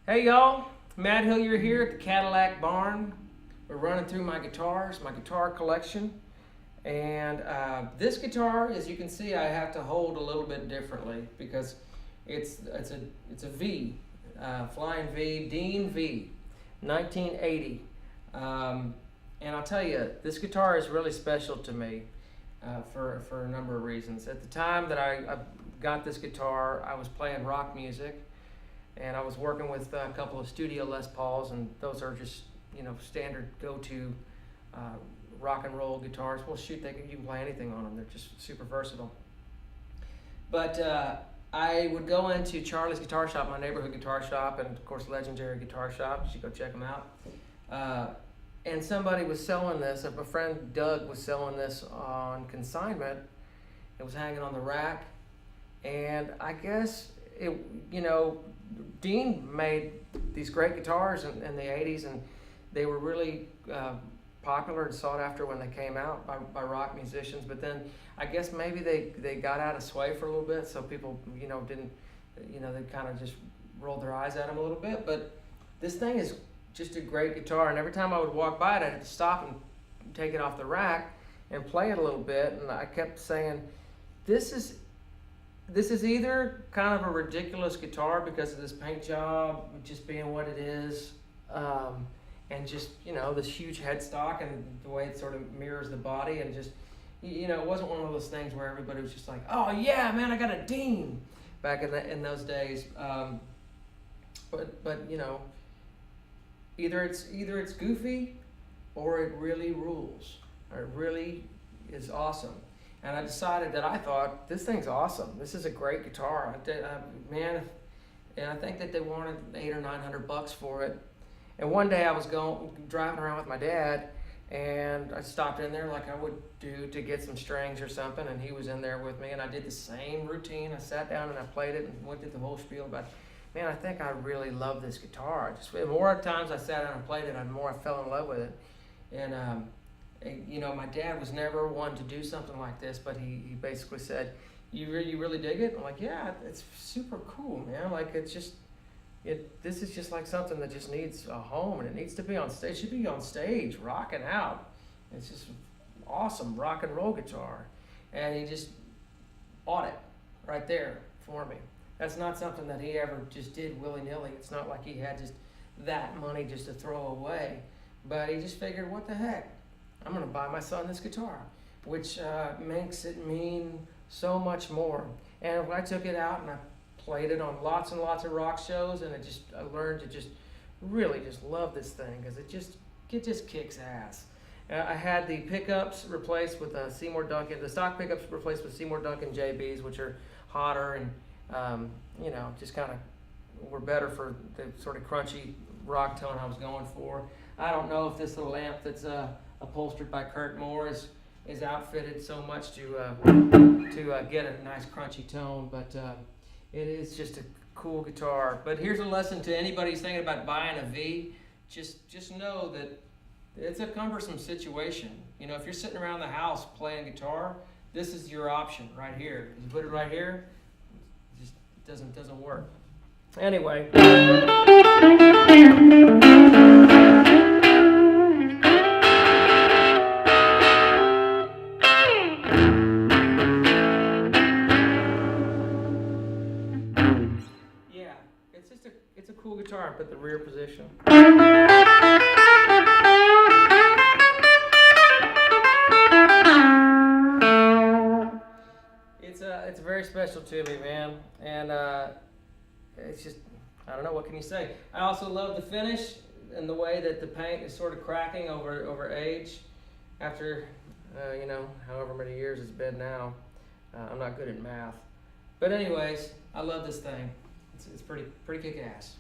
Hey y'all, Matt Hillyer here at the Cadillac Barn. We're running through my guitars, my guitar collection. And this guitar, as you can see, I have to hold a little bit differently because it's a V, Flying V, Dean V, 1980. And I'll tell you, this guitar is really special to me for a number of reasons. At the time that I got this guitar, I was playing rock music. And I was working with a couple of studio Les Pauls, and those are just, standard go-to rock and roll guitars. Well, shoot, you can play anything on them. They're just super versatile. But I would go into Charlie's Guitar Shop, my neighborhood guitar shop, and of course, legendary guitar shop. You should go check them out. And somebody was selling this. A friend, Doug, was selling this on consignment. It was hanging on the rack, and I guess Dean made these great guitars in the 80s, and they were really popular and sought after when they came out by rock musicians. But then I guess maybe they got out of sway for a little bit, so people didn't, they kind of just rolled their eyes at them a little bit. But this thing is just a great guitar, and every time I would walk by it, I'd have to stop and take it off the rack and play it a little bit. And I kept saying, this is either kind of a ridiculous guitar because of this paint job just being what it is, and just, this huge headstock and the way it sort of mirrors the body, and just, it wasn't one of those things where everybody was just like, oh yeah, man, I got a Dean back in those days. But either it's goofy or it really rules, or it really is awesome. And I decided that I thought, this thing's awesome. This is a great guitar. Man, and I think that they wanted $800 or $900 for it. And one day I was driving around with my dad, and I stopped in there like I would do to get some strings or something, and he was in there with me, and I did the same routine. I sat down and I played it and went through the whole spiel about, man, I think I really love this guitar. The more times I sat down and played it, the more I fell in love with it. And my dad was never one to do something like this, but he basically said, you really dig it? I'm like, yeah, it's super cool, man. Like, this is just like something that just needs a home, and it needs to be on stage. It should be on stage, rocking out. It's just awesome rock and roll guitar. And he just bought it right there for me. That's not something that he ever just did willy-nilly. It's not like he had just that money just to throw away. But he just figured, what the heck? I'm going to buy my son this guitar, which makes it mean so much more. And I took it out and I played it on lots and lots of rock shows, and I learned to just really just love this thing because it just kicks ass. I had the pickups replaced with Seymour Duncan, the stock pickups replaced with Seymour Duncan JBs, which are hotter and just kind of were better for the sort of crunchy rock tone I was going for. I don't know if this little amp that's upholstered by Kurt Moore is outfitted so much to get a nice crunchy tone, but it is just a cool guitar. But here's a lesson to anybody who's thinking about buying a V. Just know that it's a cumbersome situation. If you're sitting around the house playing guitar, this is your option right here. You put it right here, it just doesn't work. Anyway. It's a cool guitar, but the rear position. It's very special to me, man, and it's just, I don't know, what can you say? I also love the finish and the way that the paint is sort of cracking over age after however many years it's been now. I'm not good at math, but anyways, I love this thing. It's pretty kick-ass.